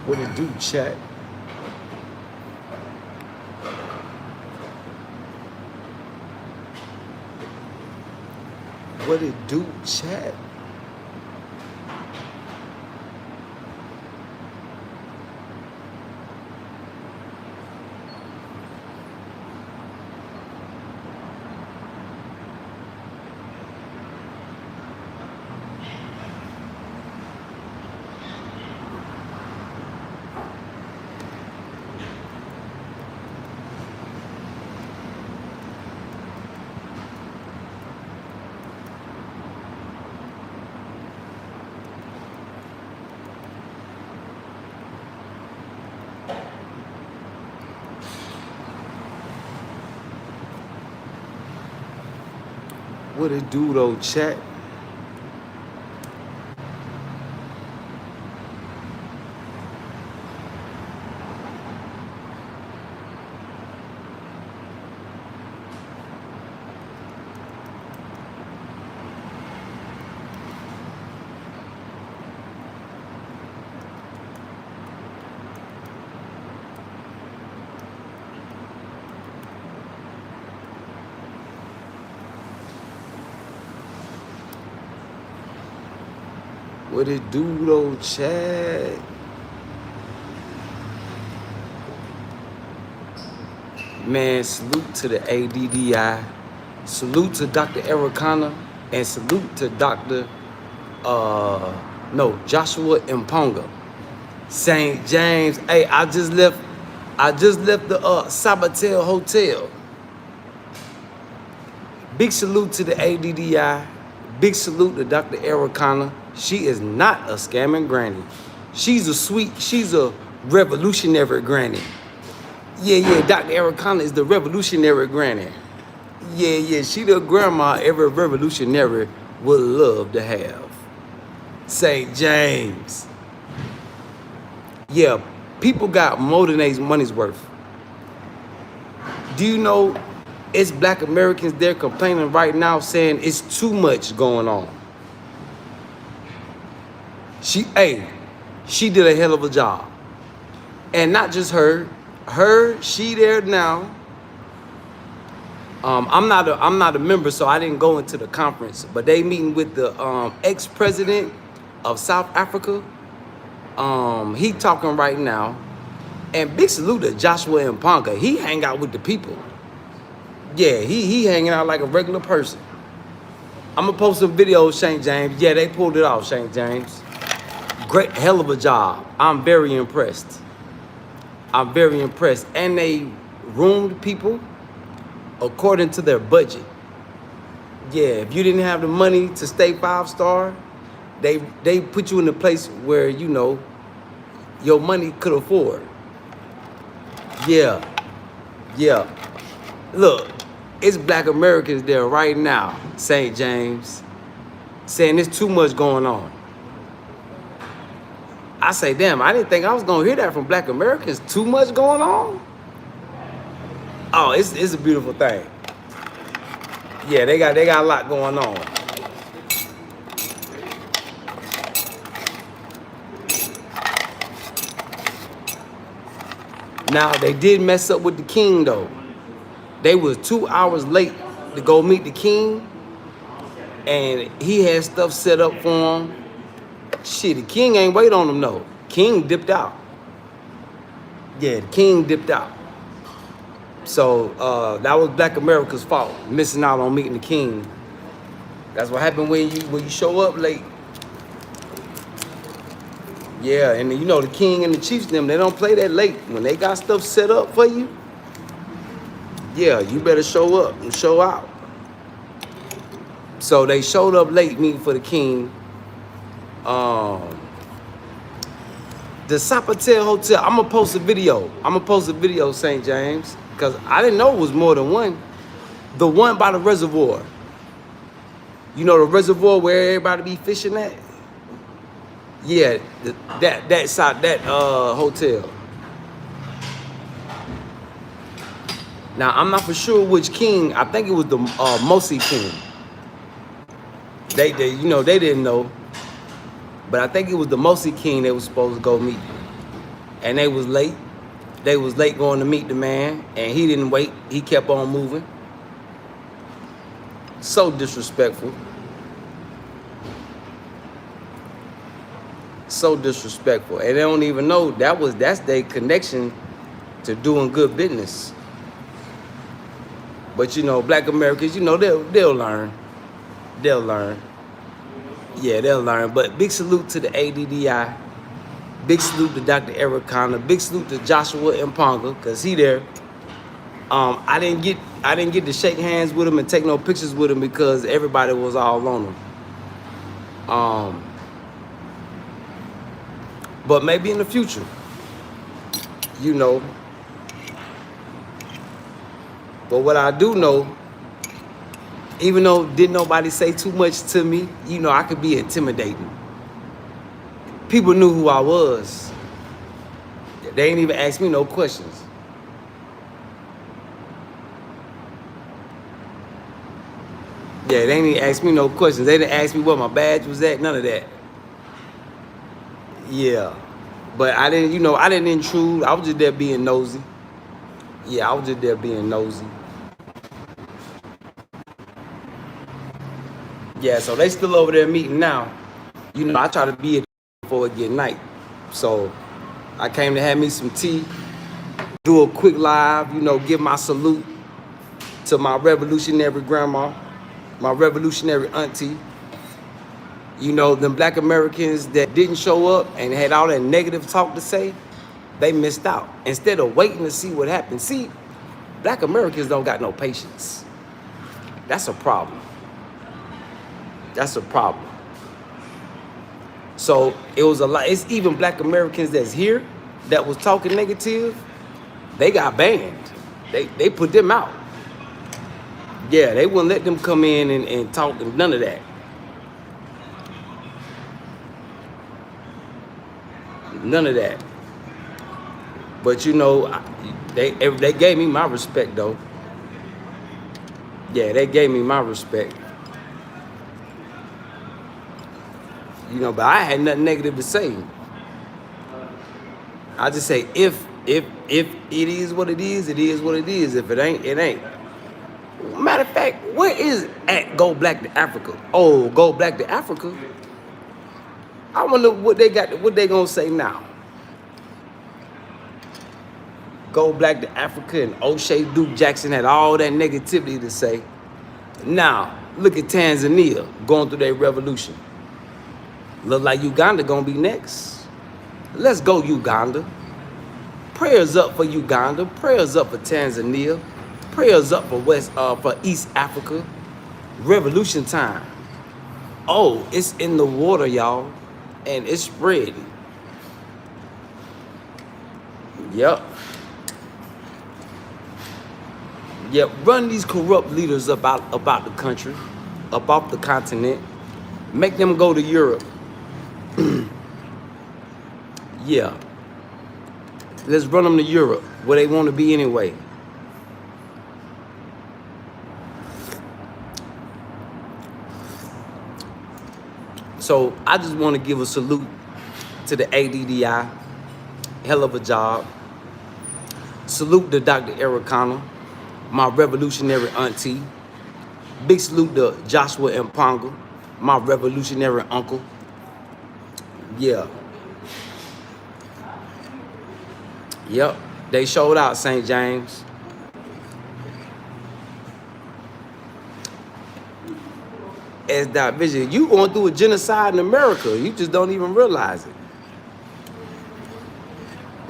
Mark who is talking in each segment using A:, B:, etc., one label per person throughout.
A: What it do, chat? What it do, chat? What it do though, chat? What it do though, chat? Man, salute to the ADDI. Salute to Dr. Arikana. And salute to Dr. Joshua Mponga. St. James. Hey, I just left the Sabatel Hotel. Big salute to the ADDI. Big salute to Dr. Arikana. She is not a scamming granny. She's a revolutionary granny. Yeah, Dr. Arikana is the revolutionary granny. Yeah, she the grandma every revolutionary would love to have. St. James. Yeah, people got more than their money's worth. Do you know it's Black Americans there complaining right now saying it's too much going on? She did a hell of a job. And not just her, she there now. I'm not a member, so I didn't go into the conference, but they meeting with the ex-president of South Africa. He talking right now. And big salute to Joshua Mponga. He hang out with the people. Yeah, he hanging out like a regular person. I'm gonna post some videos, St. James. Yeah, they pulled it off, St. James. Great, hell of a job. I'm very impressed. I'm very impressed. And they roomed people according to their budget. Yeah, if you didn't have the money to stay 5-star, they put you in a place where, you know, your money could afford. Yeah. Look, it's Black Americans there right now, St. James, saying there's too much going on. I say, damn, I didn't think I was gonna hear that from Black Americans. Too much going on? Oh, it's a beautiful thing. Yeah, they got a lot going on. Now, they did mess up with the king, though. They was 2 hours late to go meet the king, and he had stuff set up for him. Shit, the king ain't wait on him, though. King dipped out. Yeah, the king dipped out. So that was Black America's fault, missing out on meeting the king. That's what happened when you show up late. Yeah, and you know the king and the chiefs, they don't play that late. When they got stuff set up for you, yeah, you better show up and show out. So they showed up late meeting for the king. The Sabatel Hotel, I'm gonna post a video, St. James, because I didn't know it was more than one. The one by the reservoir. You know the reservoir where everybody be fishing at? Yeah, that hotel. Now I'm not for sure which king. I think it was the Mosi king. They didn't know, but I think it was the Mosi king they was supposed to go meet. and they was late. They was late going to meet the man, and he didn't wait. He kept on moving. So disrespectful. So disrespectful. And they don't even know that's their connection to doing good business. But you know, black Americans, you know, they'll learn. They'll learn. Yeah, they'll learn. But big salute to the ADDI. Big salute to Dr. Arikana. Big salute to Joshua Mponga, because he there. I didn't get to shake hands with him and take no pictures with him because everybody was all on him. But maybe in the future, you know. But what I do know, even though didn't nobody say too much to me, you know, I could be intimidating. People knew who I was. They ain't even asked me no questions. Yeah, they ain't even asked me no questions. They didn't ask me what my badge was at, none of that. Yeah. But I didn't, you know, I didn't intrude. I was just there being nosy. Yeah, I was just there being nosy. Yeah, so they still over there meeting now. You know, I try to be here before it get night. So I came to have me some tea, do a quick live, you know, give my salute to my revolutionary grandma, my revolutionary auntie. You know, them black Americans that didn't show up and had all that negative talk to say, they missed out. Instead of waiting to see what happened. See, black Americans don't got no patience. That's a problem. That's a problem. So it was a lot. It's even black Americans that's here that was talking negative. They got banned. They put them out. Yeah, they wouldn't let them come in and talk, none of that. None of that. But you know, they gave me my respect though. Yeah, they gave me my respect. You know, but I had nothing negative to say. I just say if it is what it is, it is what it is. If it ain't, it ain't. Matter of fact, where is at Go Black to Africa? Oh, Go Black to Africa. I wonder what they got. What they gonna say now? Go Black to Africa and O'Shea Duke Jackson had all that negativity to say. Now look at Tanzania going through their revolution. Look like Uganda gonna be next. Let's go Uganda. Prayers up for Uganda. Prayers up for Tanzania. Prayers up for East Africa. Revolution time. Oh, it's in the water, y'all, and it's spreading. Yep. Yep. Run these corrupt leaders about the country, about the continent. Make them go to Europe. Yeah. Let's run them to Europe, where they want to be anyway. So I just want to give a salute to the ADDI. Hell of a job. Salute to Dr. Arikana, my revolutionary auntie. Big salute to Joshua Mponga, my revolutionary uncle. Yeah. Yep. They showed out, St. James. As that vision, you going through a genocide in America. You just don't even realize it.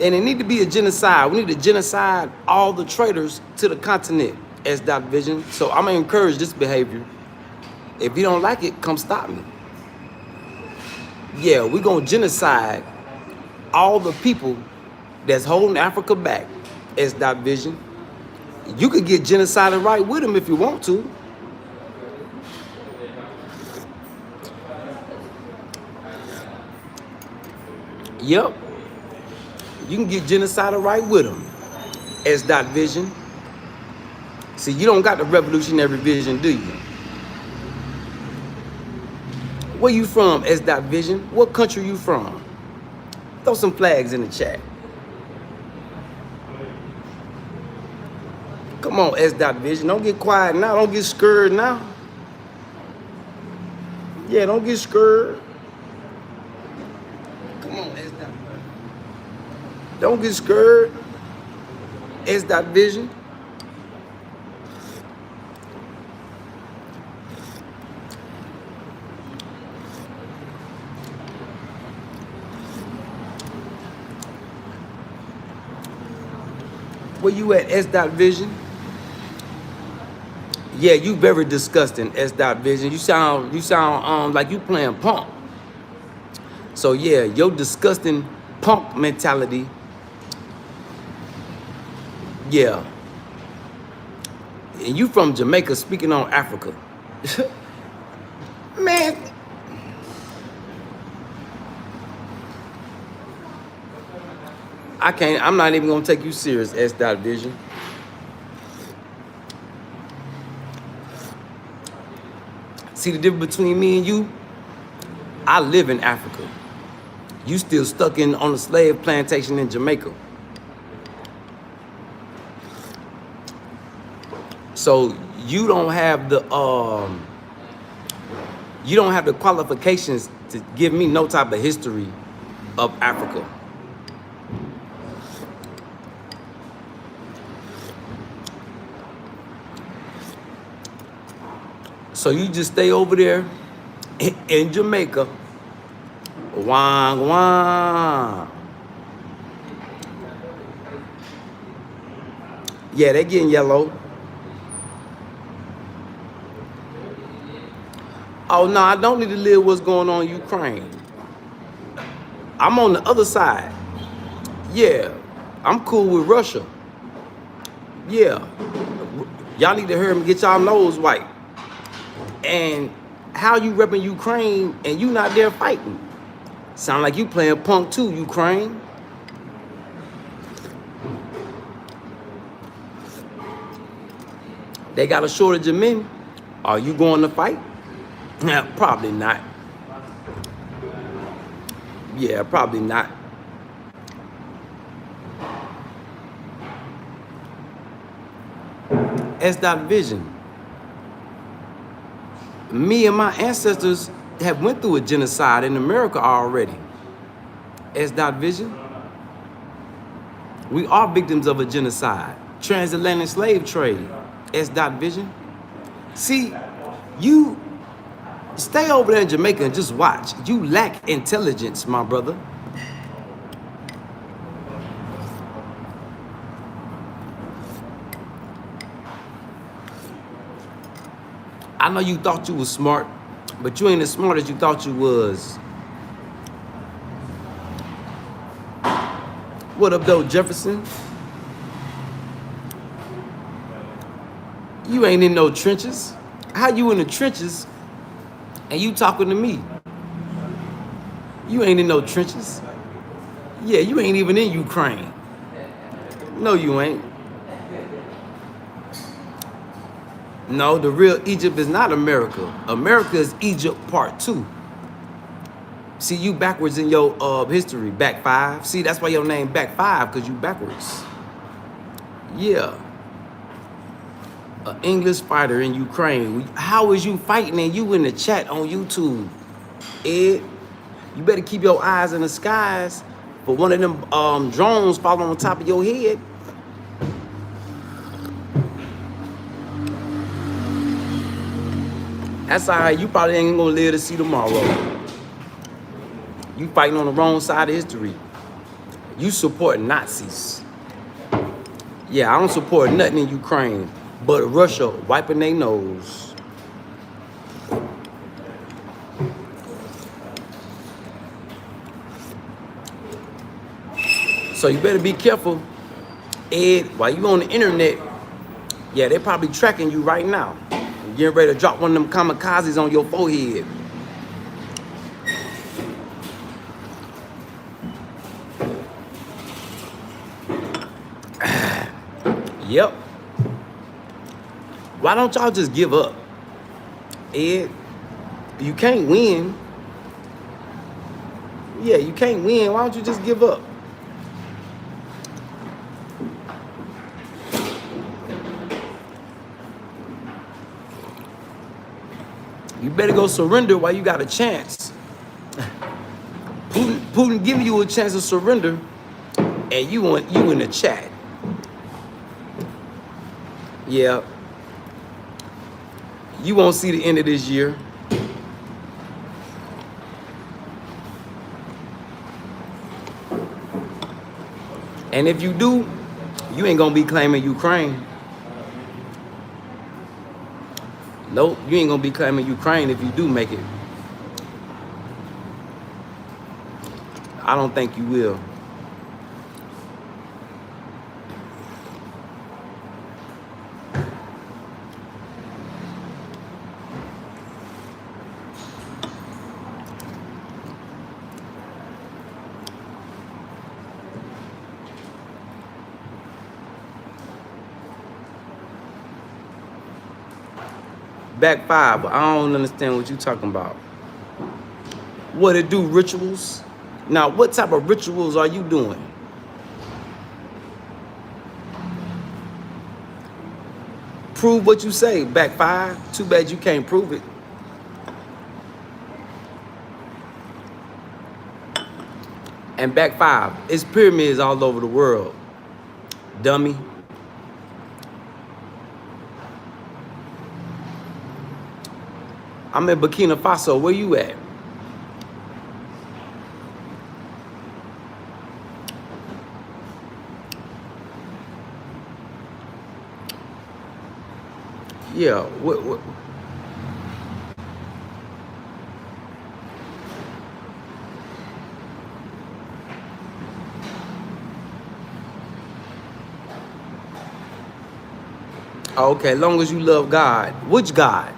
A: And it need to be a genocide. We need to genocide all the traitors to the continent as that vision. So I'm gonna encourage this behavior. If you don't like it, come stop me. Yeah, we're gonna genocide all the people that's holding Africa back as that vision. You could get genocided right with them if you want to. Yep. You can get genocided right with them as that vision. See, you don't got the revolutionary vision, do you? Where you from as that vision? What country you from? Throw some flags in the chat. Come on, S. Vision. Don't get quiet now. Don't get scared now. Yeah, don't get scared. Come on, S. Don't get scared. S. Vision. Where you at, S. Vision? Yeah, you very disgusting, S. Vision. You sound like you playing punk. So yeah, your disgusting punk mentality. Yeah. And you from Jamaica speaking on Africa. Man. I'm not even gonna take you serious, S. Vision. See the difference between me and you? I live in Africa. You still stuck on a slave plantation in Jamaica. So you don't have the qualifications to give me no type of history of Africa. So you just stay over there in Jamaica. Wah, wah. Yeah, they getting yellow. Oh, no, I don't need to live what's going on in Ukraine. I'm on the other side. Yeah, I'm cool with Russia. Yeah. Y'all need to hurry and get y'all nose white. And how you repping Ukraine and you not there fighting? Sound like you playing punk too, Ukraine. They got a shortage of men. Are you going to fight? Nah, probably not. Yeah, probably not. S. Vision. Me and my ancestors have went through a genocide in America already. S. Vision. We are victims of a genocide. Transatlantic slave trade. S. Vision. See, you stay over there in Jamaica and just watch. You lack intelligence, my brother. I know you thought you was smart, but you ain't as smart as you thought you was. What up, though, Jefferson? You ain't in no trenches. How you in the trenches and you talking to me? You ain't in no trenches. Yeah, you ain't even in Ukraine. No, you ain't. No, the real Egypt is not America. America is Egypt part 2. See, you backwards in your history, back 5. See, that's why your name back 5, because you backwards. Yeah. An English fighter in Ukraine. How is you fighting and you in the chat on YouTube? Ed, you better keep your eyes in the skies for one of them drones falling on top of your head. That's all right. You probably ain't gonna live to see tomorrow. You fighting on the wrong side of history. You support Nazis. Yeah, I don't support nothing in Ukraine but Russia wiping their nose. So you better be careful, Ed, while you on the internet. Yeah, they probably tracking you right now. Getting ready to drop one of them kamikazes on your forehead. Yep. Why don't y'all just give up? Ed, you can't win. Yeah, you can't win. Why don't you just give up? better go surrender while you got a chance. Putin giving you a chance to surrender, and you in the chat. Yeah. You won't see the end of this year. And if you do, you ain't gonna be claiming Ukraine. Nope, you ain't gonna be claiming Ukraine if you do make it. I don't think you will. Back 5, but I don't understand what you talking about. What it do, rituals? Now, what type of rituals are you doing? Prove what you say, back 5. Too bad you can't prove it. And back 5, it's pyramids all over the world. Dummy. I'm in Burkina Faso. Where you at? Yeah. What? Okay, as long as you love God. Which God?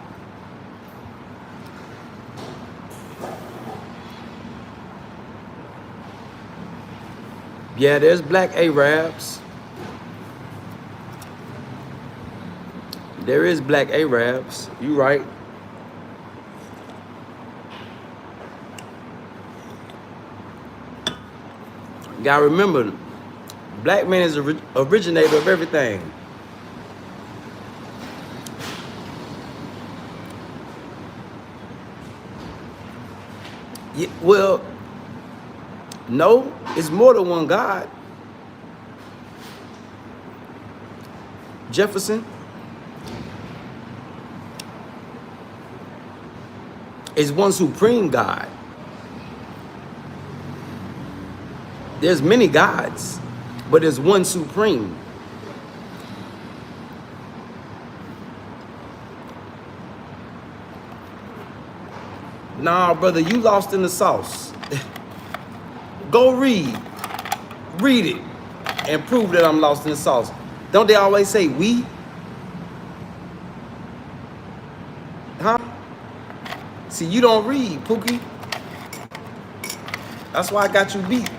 A: Yeah, there's black Arabs. There is black Arabs. You right. You gotta remember, black man is the originator of everything. Yeah, well, no, it's more than one God. Jefferson is one supreme God. There's many gods, but there's one supreme. Nah, brother, you lost in the sauce. Go read it, and prove that I'm lost in the sauce. Don't they always say we? Huh? See, you don't read, Pookie. That's why I got you beat.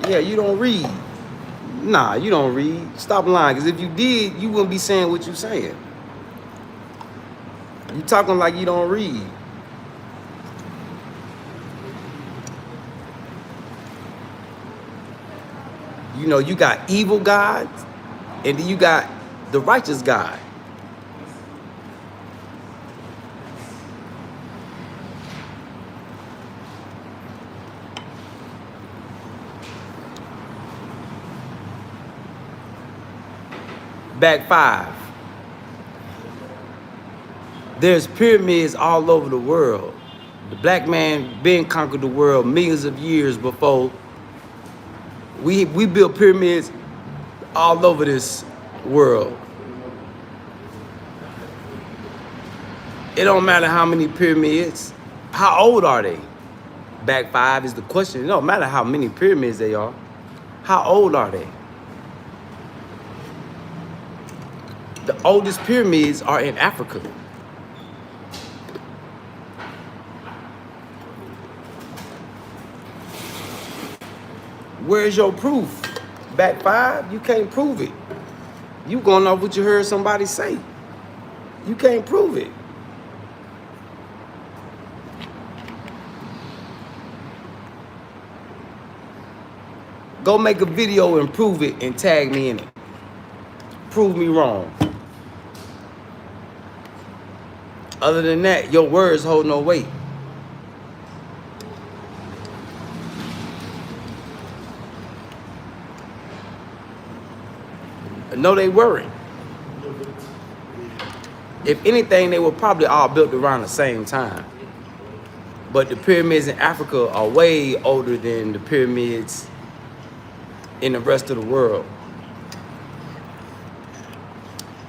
A: Yeah, you don't read. Nah, you don't read. Stop lying, because if you did, you wouldn't be saying what you're saying. You talking like you don't read. You know, you got evil gods, and then you got the righteous God. Back 5. There's pyramids all over the world. The black man been conquered the world millions of years before. We built pyramids all over this world. It don't matter how many pyramids. How old are they? Back 5 is the question. It don't matter how many pyramids they are. How old are they? The oldest pyramids are in Africa. Where's your proof? Back 5, you can't prove it. You going off what you heard somebody say. You can't prove it. Go make a video and prove it and tag me in it. Prove me wrong. Other than that, your words hold no weight. No, they weren't. If anything, they were probably all built around the same time. But the pyramids in Africa are way older than the pyramids in the rest of the world.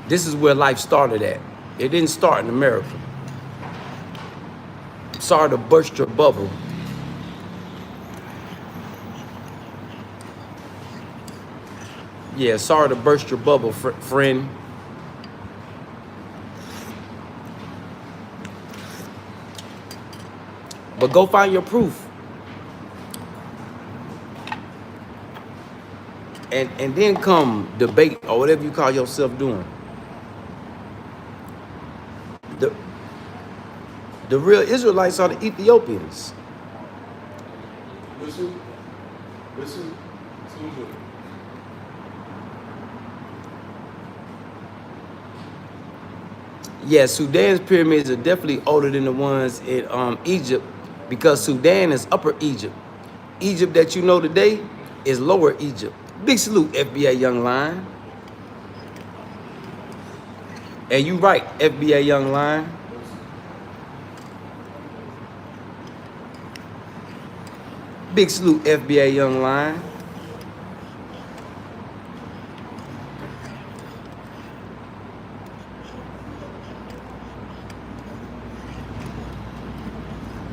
A: This is where life started at. It didn't start in America. Sorry to burst your bubble. Yeah, sorry to burst your bubble, friend. But go find your proof. And then come debate or whatever you call yourself doing. The real Israelites are the Ethiopians.
B: Listen.
A: Yeah, Sudan's pyramids are definitely older than the ones in Egypt, because Sudan is Upper Egypt. Egypt that you know today is Lower Egypt. Big salute, FBA Young Lion. And you right, FBA Young Lion. Big salute, FBA Young Lion.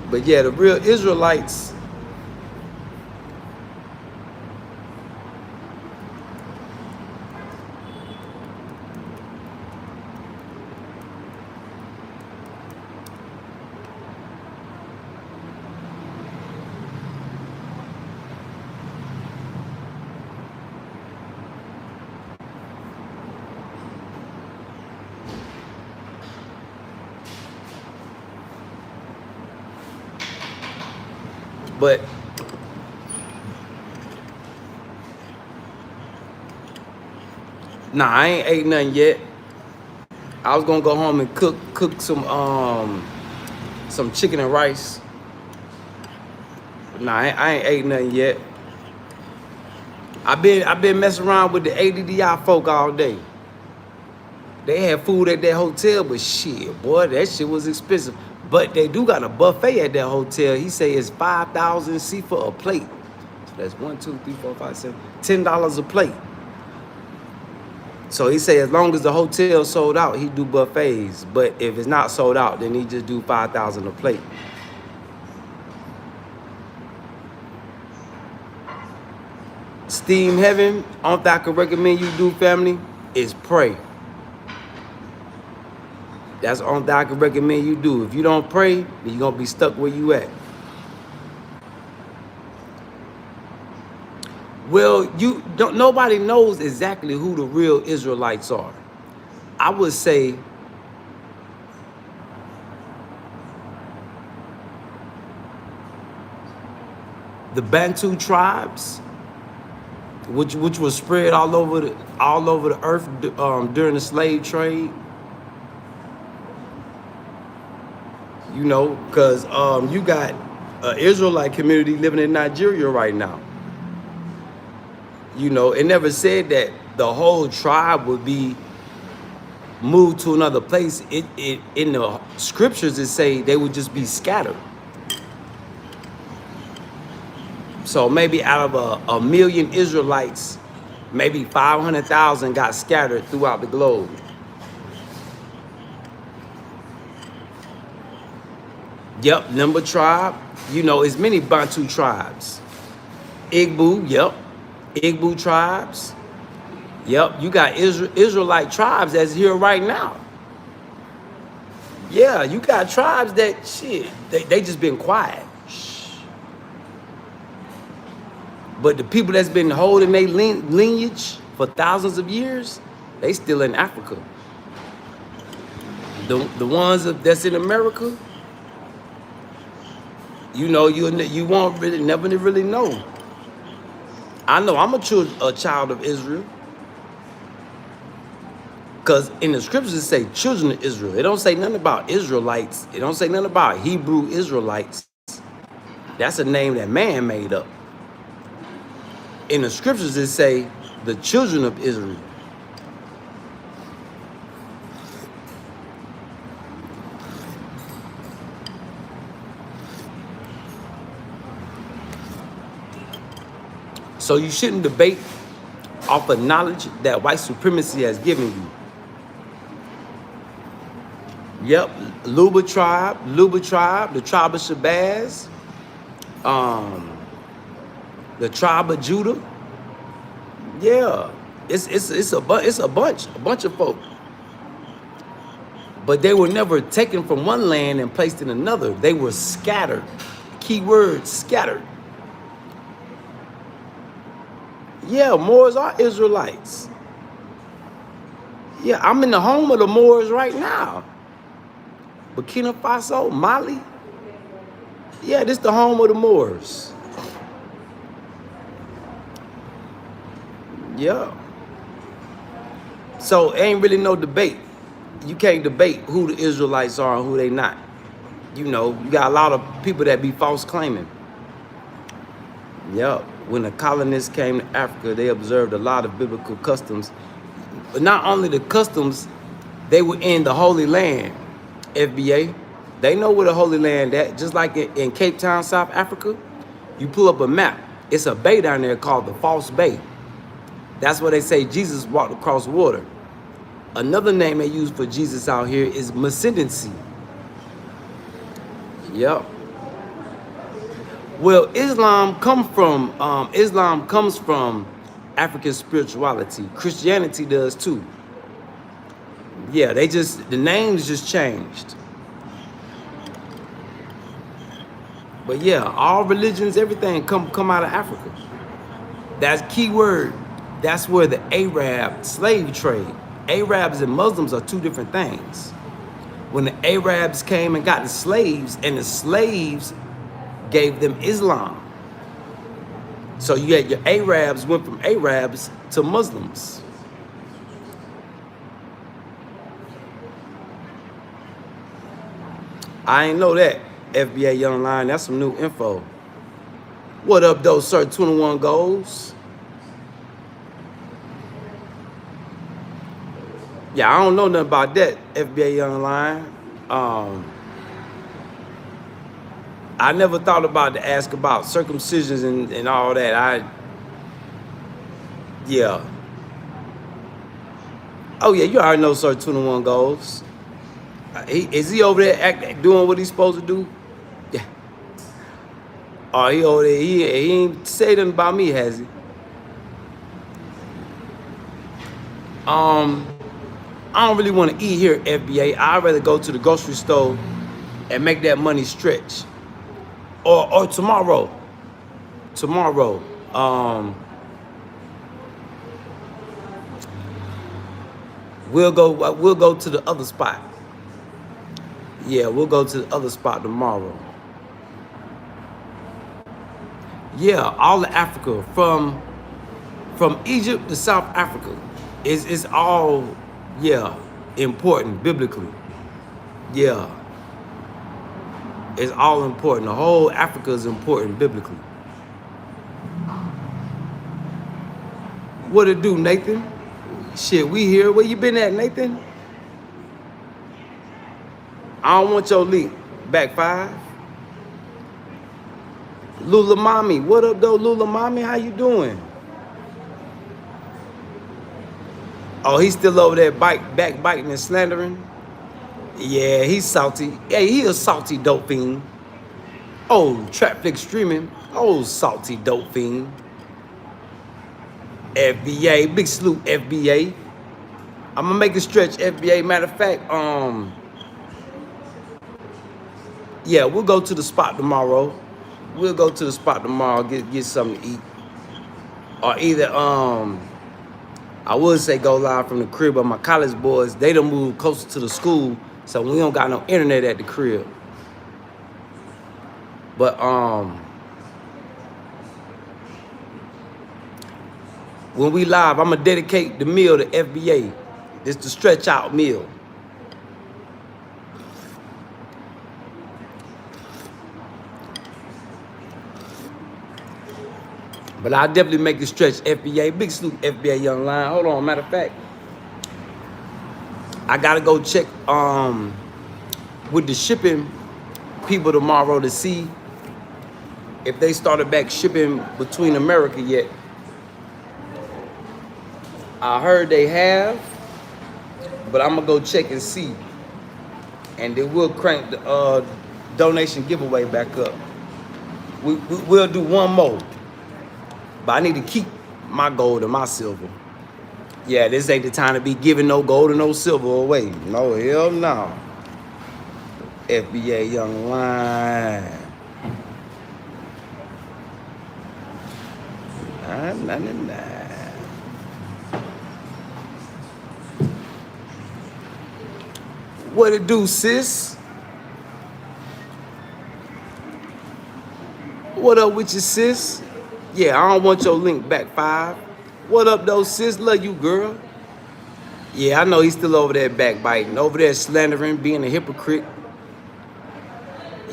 A: But yeah, the real Israelites, but nah, I ain't ate nothing yet. I was gonna go home and cook some chicken and rice. Nah, I ain't ate nothing yet. I've been messing around with the ADDI folk all day. They had food at that hotel, but shit, boy, that shit was expensive. But they do got a buffet at that hotel. He say it's 5,000 C for a plate. So that's 1, 2, 3, 4, 5, 7, $10 a plate. So he say as long as the hotel sold out, he do buffets. But if it's not sold out, then he just do 5,000 a plate. Steam Heaven, all that I can recommend you do, family, is pray. That's all that I can recommend you do. If you don't pray, then you're gonna be stuck where you at. Well, nobody knows exactly who the real Israelites are. I would say the Bantu tribes, which was spread all over the earth during the slave trade. You know, because you got an Israelite community living in Nigeria right now. You know, it never said that the whole tribe would be moved to another place. It in the scriptures it say they would just be scattered. So maybe out of a million Israelites, maybe 500,000 got scattered throughout the globe. Yep, Nimba tribe. You know, it's many Bantu tribes. Igbo, yep. Igbo tribes. Yep, you got Israelite tribes that's here right now. Yeah, you got tribes that, shit, they just been quiet. Shh. But the people that's been holding their lineage for thousands of years, they still in Africa. The ones that's in America, you know, you won't really never really know. I know I'm a child of Israel. Because in the scriptures it say children of Israel. It don't say nothing about Israelites. It don't say nothing about Hebrew Israelites. That's a name that man made up. In the scriptures it say the children of Israel. So you shouldn't debate off of knowledge that white supremacy has given you. Yep, Luba tribe, the tribe of Shabazz, the tribe of Judah. Yeah, it's a bunch of folk. But they were never taken from one land and placed in another. They were scattered. Keyword, scattered. Yeah, Moors are Israelites. Yeah, I'm in the home of the Moors right now. Burkinafaso, Mali. Yeah, this is the home of the Moors. Yeah. So ain't really no debate. You can't debate who the Israelites are and who they not. You know, you got a lot of people that be false claiming. Yeah. When the colonists came to Africa, they observed a lot of biblical customs. But not only the customs, they were in the Holy Land, FBA. They know where the Holy Land at. Just like in Cape Town, South Africa, you pull up a map. It's a bay down there called the False Bay. That's where they say Jesus walked across water. Another name they use for Jesus out here is Ascendancy. Yep. Well, Islam comes from African spirituality. Christianity does too. Yeah, the names just changed. But yeah, all religions, everything come out of Africa. That's key word. That's where the Arab slave trade. Arabs and Muslims are two different things. When the Arabs came and got the slaves, and the slaves gave them Islam. So you had your Arabs went from Arabs to Muslims. I ain't know that, FBA Young Lion. That's some new info. What up, though, sir? 21 goals. Yeah, I don't know nothing about that, FBA Young Lion. I never thought about to ask about circumcisions and all that. Yeah. Oh, yeah, you already know Sir 21 goals. Is he over there doing what he's supposed to do? Yeah. Oh, he over there, he ain't say nothing about me, has he? I don't really want to eat here, FBA. I'd rather go to the grocery store and make that money stretch. Or tomorrow. We'll go to the other spot. Yeah, we'll go to the other spot tomorrow. Yeah, all of Africa, from Egypt to South Africa, is all, yeah, important biblically. Yeah. It's all important. The whole Africa is important biblically. What it do, Nathan? Shit, we here. Where you been at, Nathan? I don't want your leak. Back 5. Lula Mommy. What up, though, Lula Mommy? How you doing? Oh, he's still over there backbiting and slandering? Yeah, he's salty. Yeah, he a salty dope fiend. Oh, Trap Flick streaming. Oh, salty dope fiend. FBA, big salute, FBA. I'm gonna make a stretch, FBA. Matter of fact, yeah, we'll go to the spot tomorrow. Get something to eat. Or either I would say go live from the crib, but my college boys, they done moved closer to the school, so we don't got no internet at the crib. But when we live, I'm gonna dedicate the meal to FBA. It's the stretch out meal. But I definitely make the stretch, FBA. Big salute, FBA Young Lion. Hold on, matter of fact, I gotta go check with the shipping people tomorrow to see if they started back shipping between America yet. I heard they have, but I'm gonna go check and see. And they will crank the donation giveaway back up. We'll do one more. But I need to keep my gold and my silver. Yeah, this ain't the time to be giving no gold and no silver away. No, hell no. FBA Young Lion. Nah. What it do, sis? What up with you, sis? Yeah, I don't want your link back 5. What up, though, sis? Love you, girl. Yeah, I know he's still over there backbiting, over there slandering, being a hypocrite.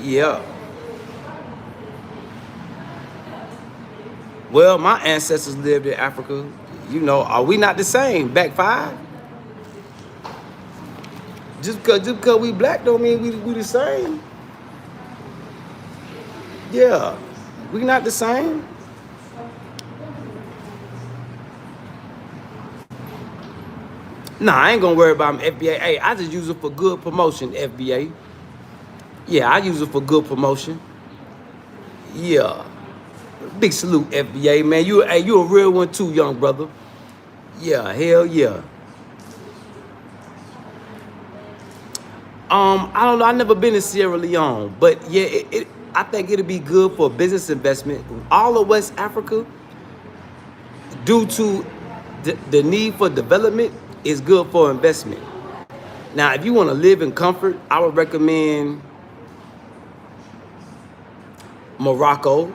A: Yeah. Well, my ancestors lived in Africa. You know, are we not the same? Back 5? Just because we black don't mean we the same. Yeah, we not the same. Nah, I ain't gonna worry about them, FBA. Hey, I just use it for good promotion, FBA. Yeah, I use it for good promotion. Yeah. Big salute, FBA, man. You a real one too, young brother. Yeah, hell yeah. I don't know. I've never been to Sierra Leone, but yeah, I think it'll be good for business investment. All of West Africa, due to the need for development, is good for investment. Now, if you want to live in comfort, I would recommend Morocco,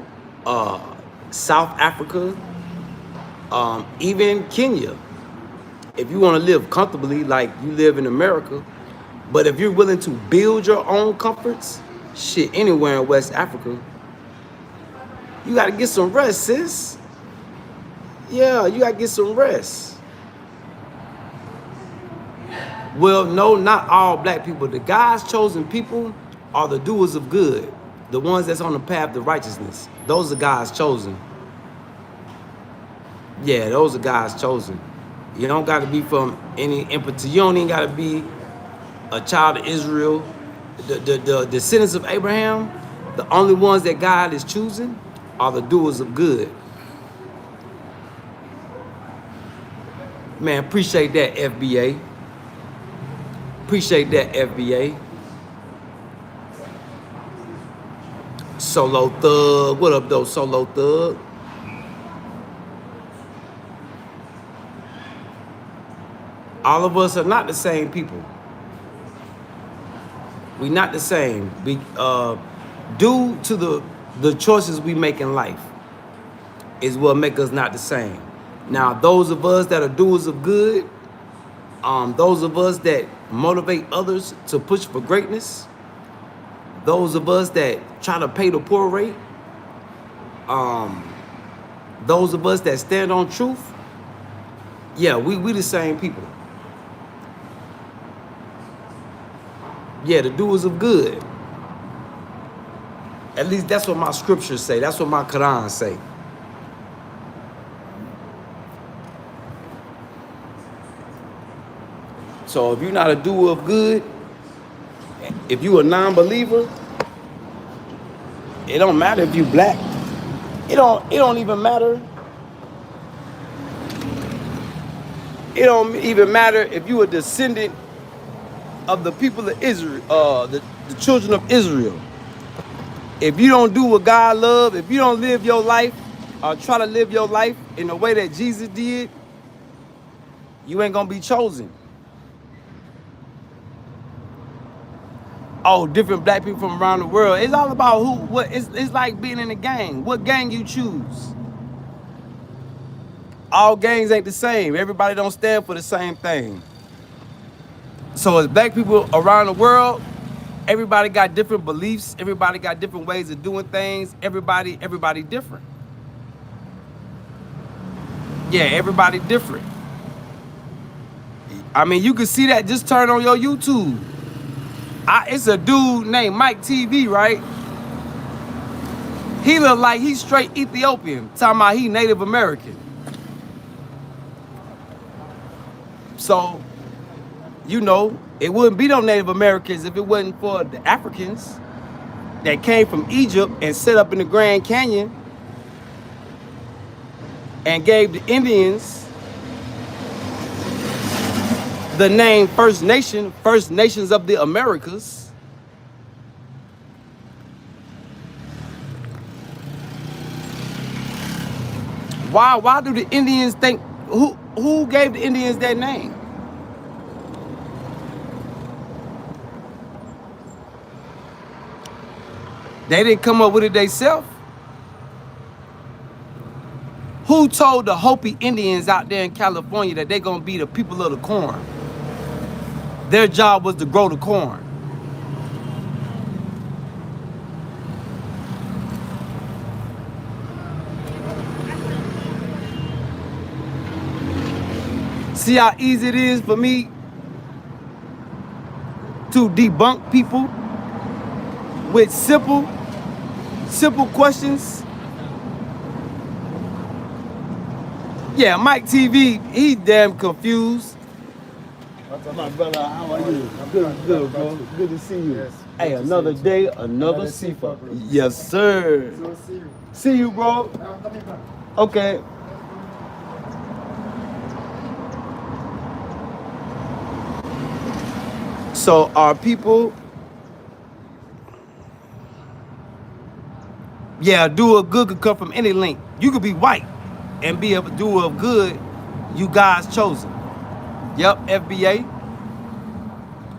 A: South Africa, even Kenya. If you want to live comfortably like you live in America. But if you're willing to build your own comforts, shit, anywhere in West Africa, you got to get some rest, sis. Yeah, you got to get some rest. Well, no, not all black people. The God's chosen people are the doers of good, the ones that's on the path to righteousness. Those are God's chosen. Yeah, those are God's chosen. You don't got to be from any empathy. You don't even got to be a child of Israel. The descendants of Abraham, the only ones that God is choosing are the doers of good. Man, appreciate that, FBA. Appreciate that, FBA. Solo Thug. What up, though, Solo Thug? All of us are not the same people. We're not the same. Due to the choices we make in life is what make us not the same. Now, those of us that are doers of good, those of us that motivate others to push for greatness, those of us that try to pay the poor rate, those of us that stand on truth, yeah, we the same people. Yeah, the doers of good. At least that's what my scriptures say. That's what my Quran say. So if you're not a doer of good, if you a non-believer, it don't matter if you black. It don't even matter. It don't even matter if you a descendant of the people of Israel, the children of Israel. If you don't do what God loves, if you don't live your life or try to live your life in the way that Jesus did, you ain't gonna be chosen. Oh, different black people from around the world. It's all about it's like being in a gang. What gang you choose? All gangs ain't the same. Everybody don't stand for the same thing. So as black people around the world, everybody got different beliefs. Everybody got different ways of doing things. Everybody different. Yeah, everybody different. I mean, you can see that. Just turn on your YouTube. It's a dude named Mike TV, right? He look like he's straight Ethiopian. Talking about he Native American. So, you know, it wouldn't be no Native Americans if it wasn't for the Africans that came from Egypt and set up in the Grand Canyon and gave the Indians the name First Nation, First Nations of the Americas. Why do the Indians think, who gave the Indians that name? They didn't come up with it themselves. Who told the Hopi Indians out there in California that they're gonna be the people of the corn? Their job was to grow the corn. See how easy it is for me to debunk people with simple questions? Yeah, Mike TV, he's damn confused.
B: My brother, how are you? Good, bro. Good to see you. Yes, hey, another day, another seafood.
A: Yes, sir.
B: See you, bro. Okay.
A: So our people, yeah, a doer of good could come from any link. You could be white and be a doer of good. You guys chosen. Yep, FBA.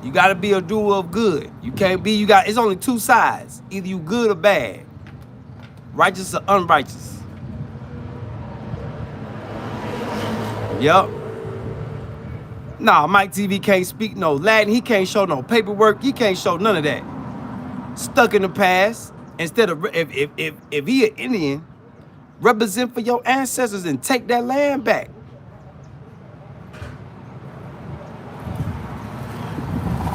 A: You gotta be a doer of good. You can't be, it's only two sides. Either you good or bad. Righteous or unrighteous. Yep. Nah, Mike TV can't speak no Latin. He can't show no paperwork. He can't show none of that. Stuck in the past. Instead of, if he an Indian, represent for your ancestors and take that land back.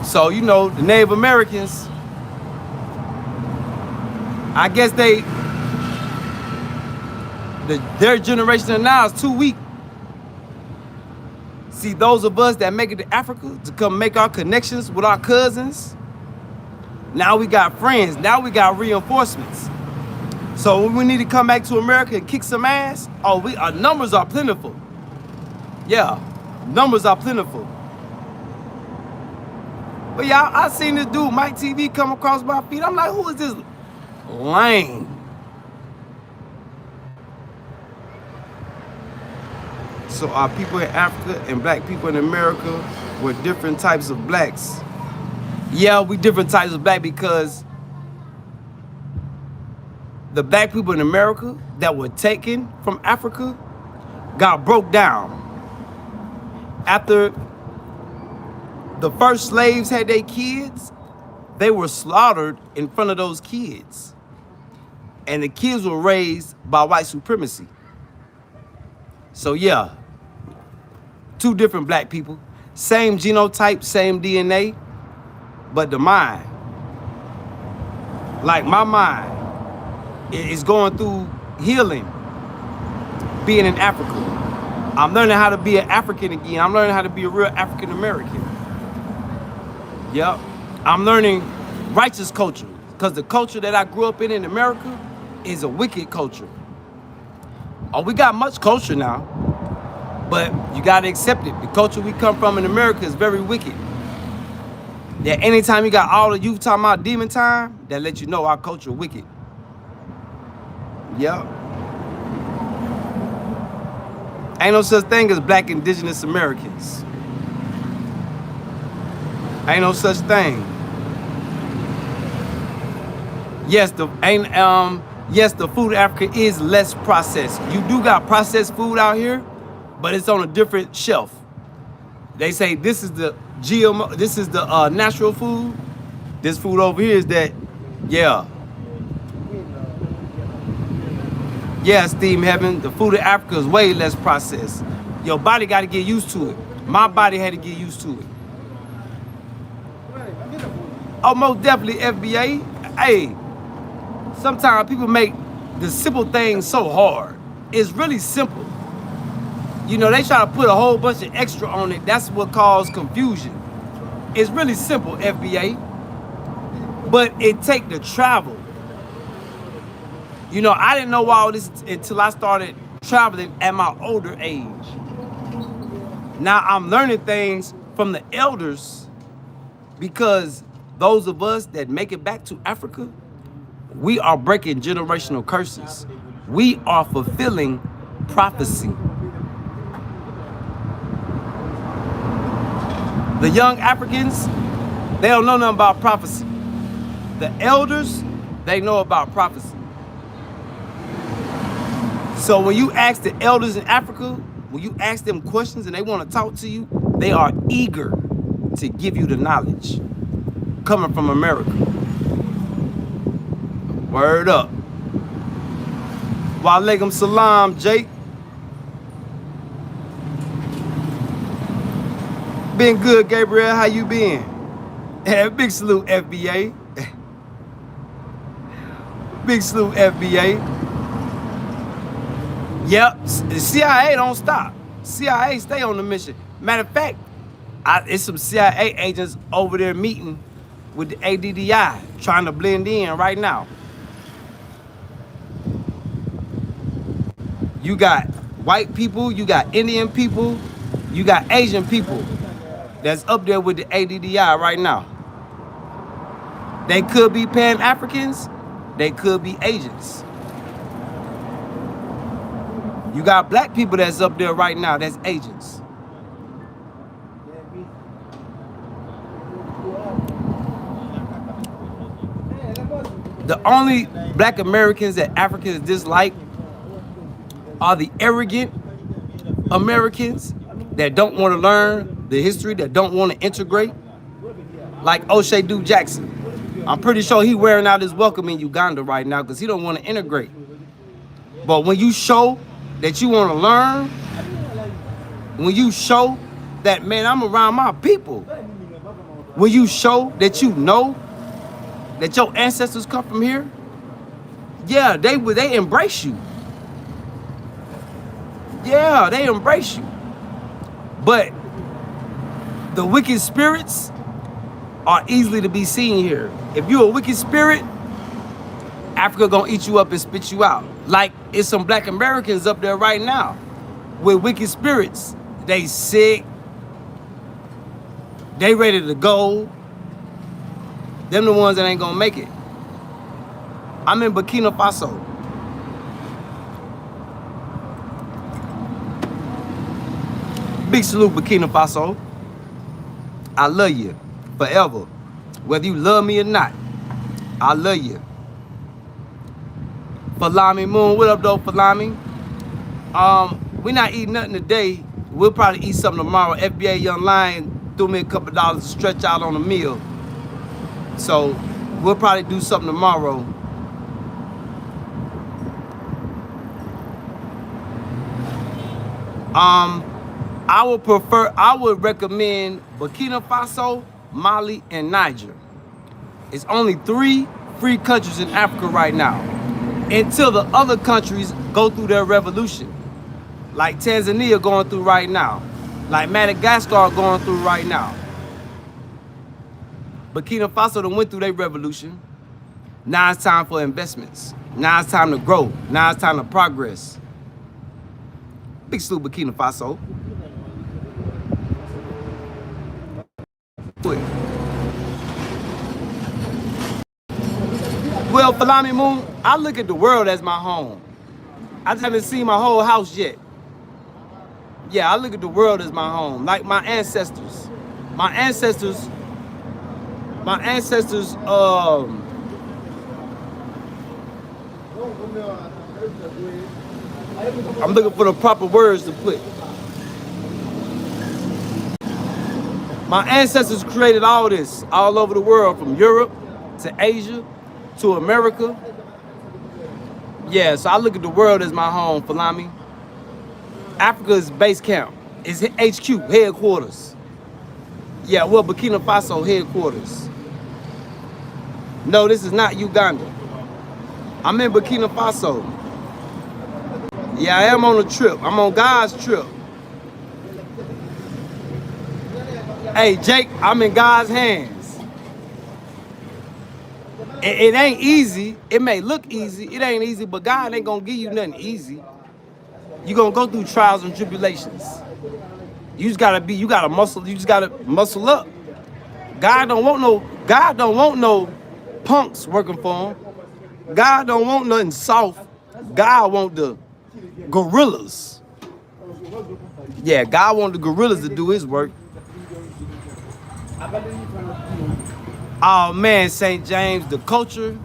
A: So, you know, the Native Americans, I guess their generation of now is too weak. See, those of us that make it to Africa to come make our connections with our cousins, now we got friends, now we got reinforcements. So when we need to come back to America and kick some ass, our numbers are plentiful. Yeah, numbers are plentiful. But y'all, I seen this dude, Mike TV, come across my feed. I'm like, who is this lame? So our people in Africa and black people in America were different types of blacks. Yeah, we different types of black because the black people in America that were taken from Africa got broke down. After the first slaves had their kids, they were slaughtered in front of those kids. And the kids were raised by white supremacy. So yeah, two different black people, same genotype, same DNA, but the mind, like my mind, is going through healing, being in Africa. I'm learning how to be an African again. I'm learning how to be a real African American. Yep. I'm learning righteous culture, because the culture that I grew up in America is a wicked culture. Oh, we got much culture now, but you gotta accept it. The culture we come from in America is very wicked. Yeah, anytime you got all the youth talking about demon time, that lets you know our culture wicked. Yep. Ain't no such thing as black indigenous Americans. Ain't no such thing. Yes, the food in Africa is less processed. You do got processed food out here, but it's on a different shelf. They say this is the GMO, this is the natural food. This food over here is that, yeah. Yeah, Steam Heaven, the food in Africa is way less processed. Your body got to get used to it. My body had to get used to it. Oh, most definitely, FBA. Hey, sometimes people make the simple things so hard. It's really simple. You know, they try to put a whole bunch of extra on it. That's what caused confusion. It's really simple, FBA. But it take the travel. You know, I didn't know all this until I started traveling at my older age. Now I'm learning things from the elders because those of us that make it back to Africa, we are breaking generational curses. We are fulfilling prophecy. The young Africans, they don't know nothing about prophecy. The elders, they know about prophecy. So when you ask the elders in Africa, when you ask them questions and they want to talk to you, they are eager to give you the knowledge coming from America. Word up. Wa alaikum salam, Jake. Been good, Gabriel. How you been? Big salute, FBA. Big salute, FBA. Yep, the CIA don't stop. CIA stay on the mission. Matter of fact, it's some CIA agents over there meeting with the ADDI, trying to blend in right now. You got white people, you got Indian people, you got Asian people that's up there with the ADDI right now. They could be Pan-Africans, they could be agents. You got black people that's up there right now, that's agents. The only black Americans that Africans dislike are the arrogant Americans that don't want to learn the history, that don't want to integrate. Like O'Shea Duke Jackson. I'm pretty sure he wearing out his welcome in Uganda right now because he don't want to integrate. But when you show that you want to learn, when you show that, man, I'm around my people, when you show that you know that your ancestors come from here, yeah, they embrace you. Yeah, they embrace you. But the wicked spirits are easily to be seen here. If you're a wicked spirit, Africa gonna eat you up and spit you out. Like it's some black Americans up there right now with wicked spirits. They sick. They ready to go. Them the ones that ain't gonna make it. I'm in Burkina Faso. Big salute, Burkina Faso. I love you forever. Whether you love me or not, I love you. Falami Moon, what up though, Falami? We not eating nothing today. We'll probably eat something tomorrow. FBA Young Lion threw me a couple dollars to stretch out on a meal. So we'll probably do something tomorrow. I would recommend Burkina Faso, Mali, and Niger. It's only 3 free countries in Africa right now, until the other countries go through their revolution. Like Tanzania going through right now. Like Madagascar going through right now. Burkina Faso done went through their revolution. Now it's time for investments. Now it's time to grow. Now it's time to progress. Big salute, Burkina Faso. Well, Falami Moon, I look at the world as my home. I just haven't seen my whole house yet. Yeah, I look at the world as my home, like my ancestors. My ancestors, I'm looking for the proper words to put. My ancestors created all this all over the world, from Europe to Asia to America. Yeah, so I look at the world as my home, Falami. Africa is base camp. It's HQ, headquarters. Yeah, well, Burkina Faso headquarters. No, this is not Uganda. I'm in Burkina Faso. Yeah, I am on a trip. I'm on God's trip. Hey, Jake, I'm in God's hands. It ain't easy. It may look easy. It ain't easy, but God ain't gonna give you nothing easy. You're gonna go through trials and tribulations. You just gotta be, you just gotta muscle up. God don't want no punks working for him. God don't want nothing soft. God want the gorillas. Yeah, God want the gorillas to do his work. Oh man, St. James, the culture.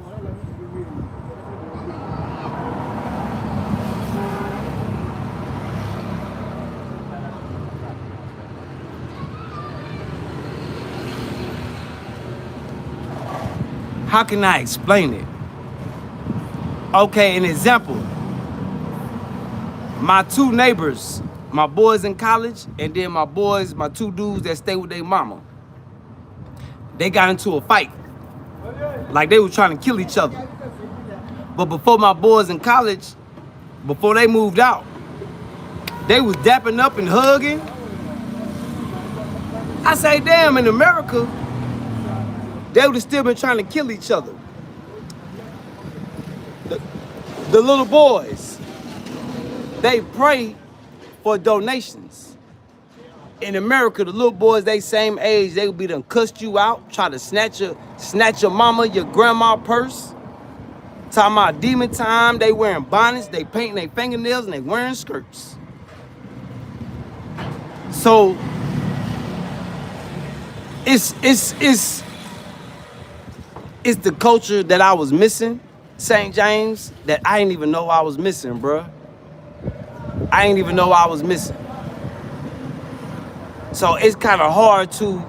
A: How can I explain it? Okay, an example. My two neighbors, my boys in college, and then my two dudes that stay with their mama. They got into a fight. Like they were trying to kill each other. But before my boys in college, before they moved out, they was dapping up and hugging. I say, damn, in America, they would have still been trying to kill each other. The little boys, they pray for donations. In America, the little boys, they same age, they would be done cussed you out, try to snatch your mama, your grandma purse. Talking about demon time, they wearing bonnets, they painting their fingernails, and they wearing skirts. So it's the culture that I was missing, St. James, that I didn't even know I was missing, bruh. I didn't even know I was missing. So it's kind of hard to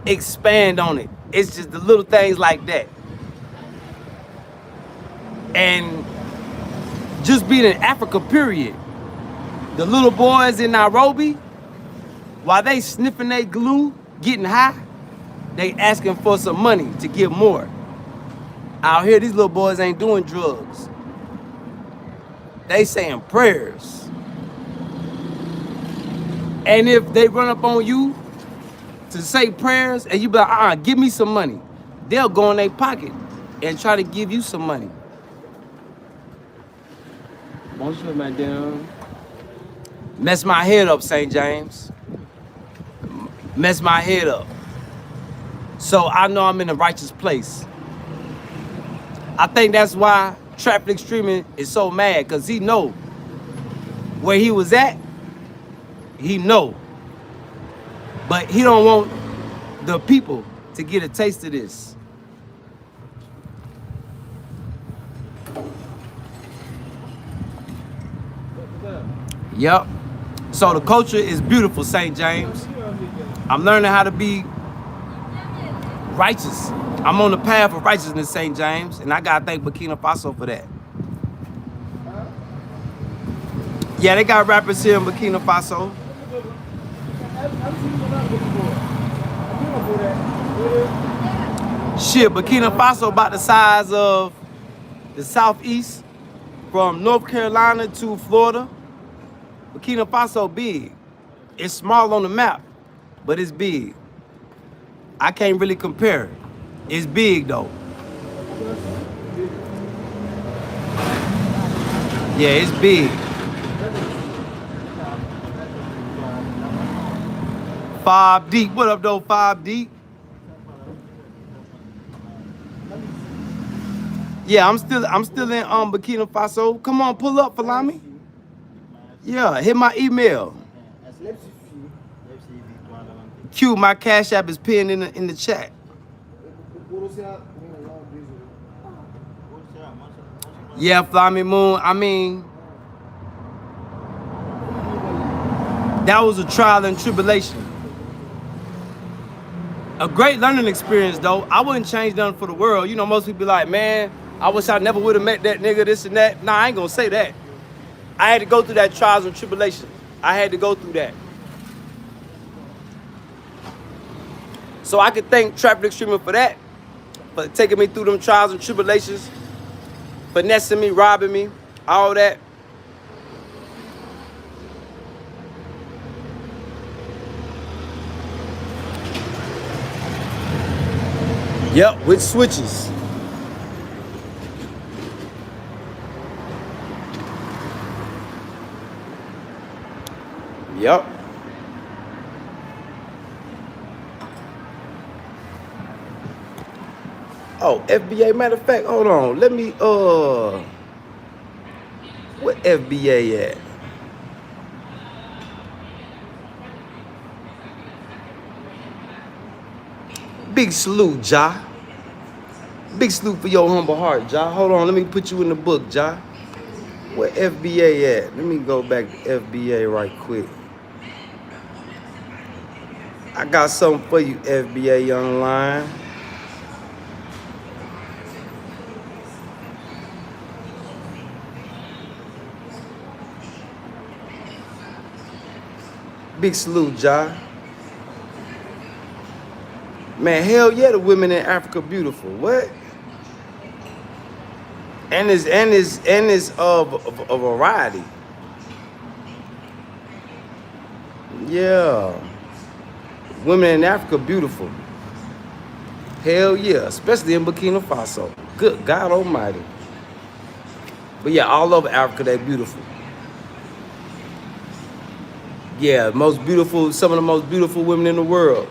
A: expand on it. It's just the little things like that. And just being in Africa, period. The little boys in Nairobi, while they sniffing their glue, getting high, they asking for some money to give more. Out here, these little boys ain't doing drugs. They saying prayers. And if they run up on you to say prayers and you be like, give me some money, they'll go in their pocket and try to give you some money. Bonjour, madame. Mess my head up, St. James. Mess my head up. So I know I'm in a righteous place. I think that's why Traffic Extreming is so mad, because he know where he was at. He know. But he don't want the people to get a taste of this. Yep. So the culture is beautiful, St. James. I'm learning how to be righteous. I'm on the path of righteousness, St. James, and I gotta thank Burkina Faso for that. Yeah, they got rappers here in Burkina Faso. Shit, Burkina Faso about the size of the Southeast, from North Carolina to Florida. Burkina Faso big. It's small on the map, but it's big. I can't really compare it. It's big though. Yeah, it's big. 5 Deep. What up though, 5 Deep? Yeah, I'm still in Burkina Faso. Come on, pull up, Falami. Yeah, hit my email. Q, my Cash App is pinned in the chat. Yeah, Flammy Moon. I mean, that was a trial and tribulation. A great learning experience, though. I wouldn't change nothing for the world. You know, most people be like, man, I wish I never would have met that nigga, this and that. Nah, I ain't gonna say that. I had to go through that trials and tribulations. I had to go through that. So I could thank Trapper Extreme for that, for taking me through them trials and tribulations, finessing me, robbing me, all that. Yep, with switches. Yep. Oh, FBA, matter of fact, hold on. Let me, what FBA at? Big salute, Ja. Big salute for your humble heart, Ja. Hold on, let me put you in the book, Ja. Where FBA at? Let me go back to FBA right quick. I got something for you, FBA online. Big salute, Ja. Man, hell yeah, the women in Africa beautiful. What? And it's of a variety. Yeah. Women in Africa beautiful. Hell yeah, especially in Burkina Faso. Good God Almighty. But yeah, all over Africa, they beautiful. Yeah, most beautiful, some of the most beautiful women in the world.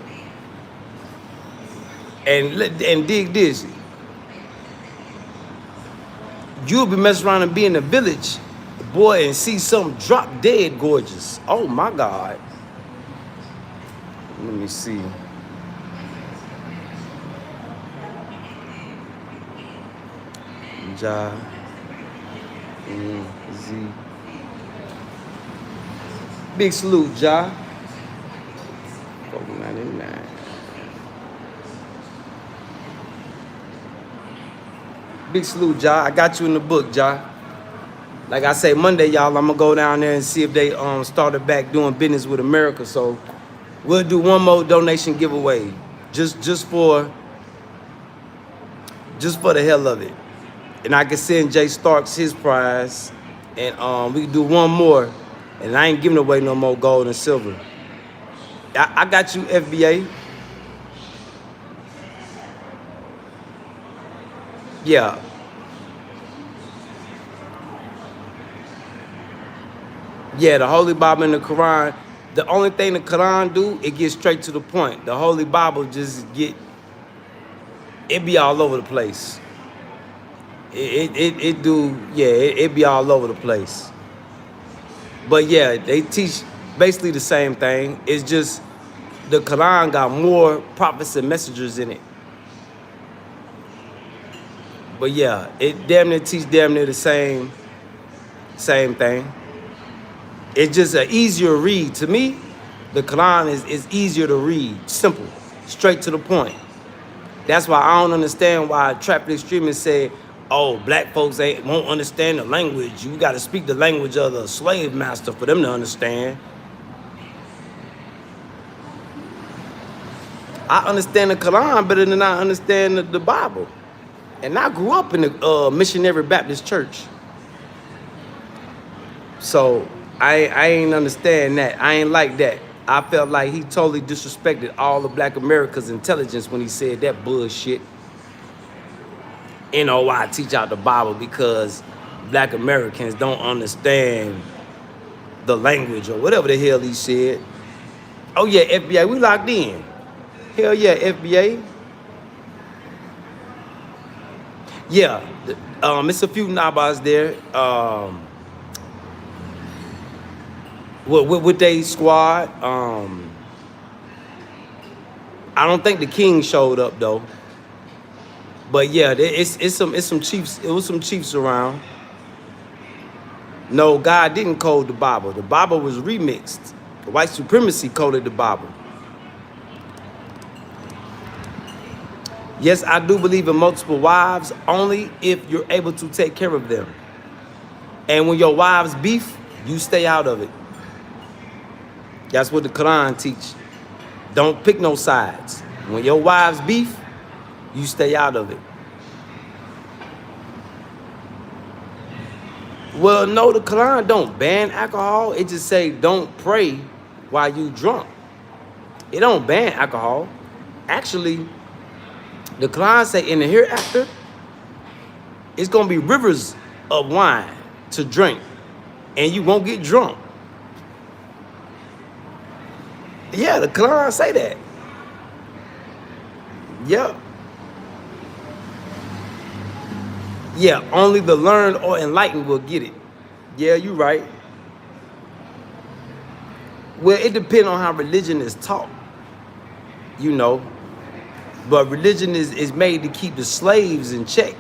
A: And dig this. You'll be messing around and be in a village, boy, and see something drop dead gorgeous. Oh my God. Let me see. Ja. Z. Big salute, Ja. 499. Big salute, Ja. I got you in the book, Ja. Like I say, Monday, y'all, I'm gonna go down there and see if they started back doing business with America. So we'll do one more donation giveaway, just for the hell of it. And I can send Jay Starks his prize, and we can do one more. And I ain't giving away no more gold and silver. I got you, FBA. Yeah. Yeah, the Holy Bible and the Quran, the only thing the Quran do, it gets straight to the point. The Holy Bible just it be all over the place. It do, yeah, it be all over the place. But yeah, they teach basically the same thing. It's just the Quran got more prophets and messengers in it. But yeah, it damn near teach damn near the same thing. It's just an easier read. To me, the Quran is easier to read. Simple, straight to the point. That's why I don't understand why trap extremists say, oh, black folks won't understand the language. You got to speak the language of the slave master for them to understand. I understand the Quran better than I understand the Bible. And I grew up in the missionary Baptist church. So I ain't understand that. I ain't like that. I felt like he totally disrespected all of Black America's intelligence when he said that bullshit. You know why I teach out the Bible? Because Black Americans don't understand the language or whatever the hell he said. Oh yeah, FBI, we locked in. Hell yeah, FBI. Yeah, it's a few Nabas there. With they squad. I don't think the king showed up though. But yeah, it's some chiefs. It was some chiefs around. No, God didn't code the Bible. The Bible was remixed. The white supremacy coded the Bible. Yes, I do believe in multiple wives only if you're able to take care of them. And when your wives beef, you stay out of it. That's what the Quran teach. Don't pick no sides. When your wives beef, you stay out of it. Well, no, the Quran don't ban alcohol. It just say don't pray while you drunk. It don't ban alcohol. Actually, the Quran say in the hereafter, it's gonna be rivers of wine to drink, and you won't get drunk. Yeah, the Quran say that. Yeah. Yeah, only the learned or enlightened will get it. Yeah, you right. Well, it depends on how religion is taught, you know. But religion is made to keep the slaves in check.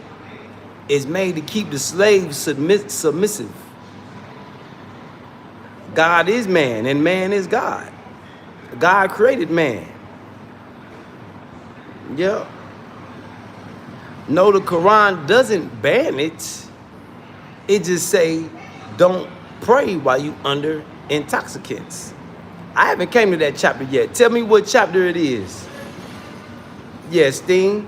A: It's made to keep the slaves submissive. God is man and man is God. God created man. Yeah. No, the Quran doesn't ban it. It just say don't pray while you under intoxicants. I haven't came to that chapter yet. Tell me what chapter it is. Yeah, Sting.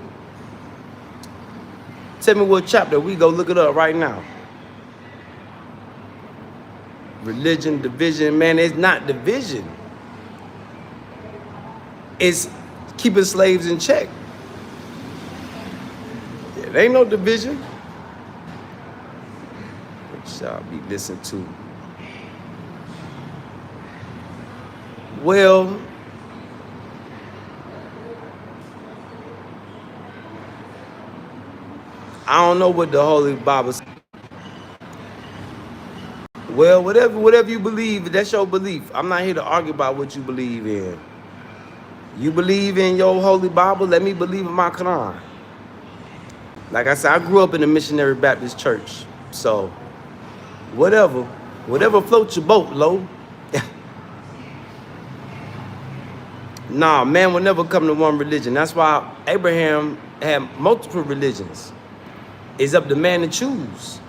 A: Tell me what chapter. We go look it up right now. Religion, division. Man, it's not division. It's keeping slaves in check. Yeah, there ain't no division. What y'all be listening to? Well, I don't know what the Holy Bible says. Well, whatever you believe, that's your belief. I'm not here to argue about what you believe in. You believe in your Holy Bible, let me believe in my Quran. Like I said, I grew up in a missionary Baptist church. So, whatever floats your boat, Lo. Nah, man will never come to one religion. That's why Abraham had multiple religions. It's up to man to choose.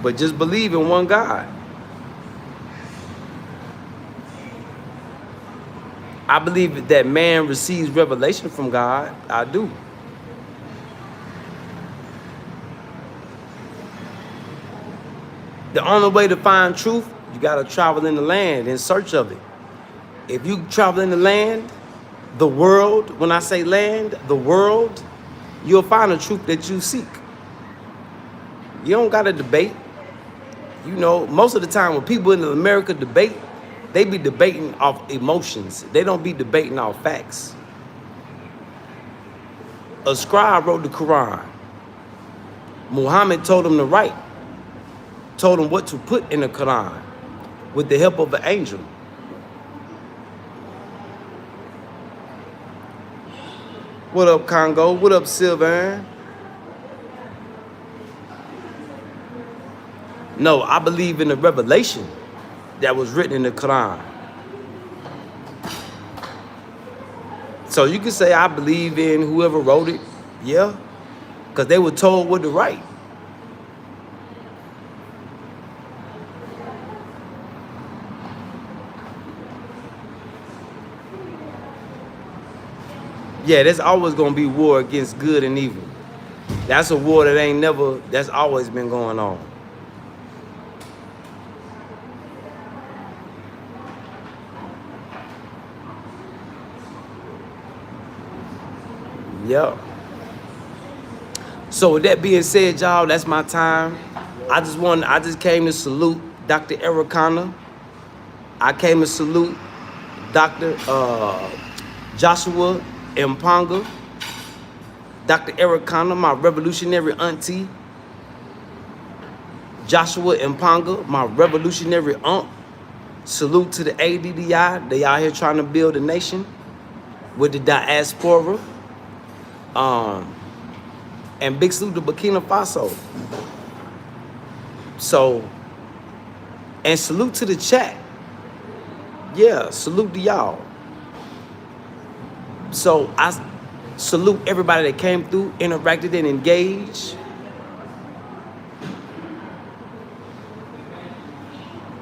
A: But just believe in one God. I believe that man receives revelation from God. I do. The only way to find truth, you got to travel in the land in search of it. If you travel in the land, the world, when I say land, the world, you'll find the truth that you seek. You don't got to debate. You know, most of the time when people in America debate, they be debating off emotions. They don't be debating off facts. A scribe wrote the Quran. Muhammad told him to write. Told him what to put in the Quran with the help of an angel. What up, Congo? What up, Sylvain? No, I believe in the revelation that was written in the Quran. So you can say I believe in whoever wrote it, yeah, because they were told what to write. Yeah, there's always gonna be war against good and evil. That's a war that's always been going on. Yep. So with that being said, y'all, that's my time. I just came to salute Dr. Arikana. I came to salute Dr. Joshua Mponga. Dr. Arikana, my revolutionary auntie. Joshua Mponga, my revolutionary aunt. Salute to the ADDI. They out here trying to build a nation with the Diaspora. And big salute to Burkina Faso. So, and salute to the chat. Yeah, salute to y'all. So I salute everybody that came through, interacted, and engaged.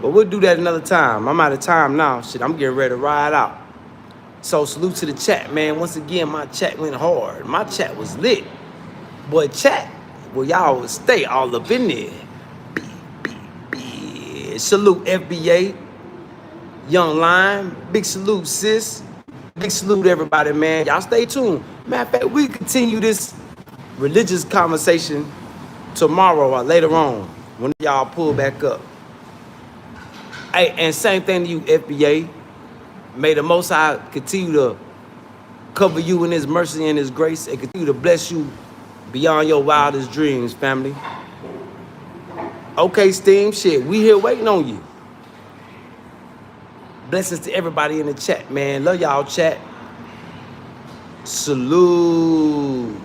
A: But we'll do that another time. I'm out of time now. Shit, I'm getting ready to ride out. So salute to the chat, man. Once again, my chat went hard. My chat was lit. Boy, chat, well, y'all would stay all up in there. Salute FBA, Young Lion. Big salute, sis. Big salute, everybody, man. Y'all stay tuned. Matter of fact, we continue this religious conversation tomorrow or later on when y'all pull back up. Hey, and same thing to you, FBA. May the Most High continue to cover you in His mercy and His grace and continue to bless you beyond your wildest dreams, family. Okay, Steam, shit, we here waiting on you. Blessings to everybody in the chat, man. Love y'all, chat. Salute.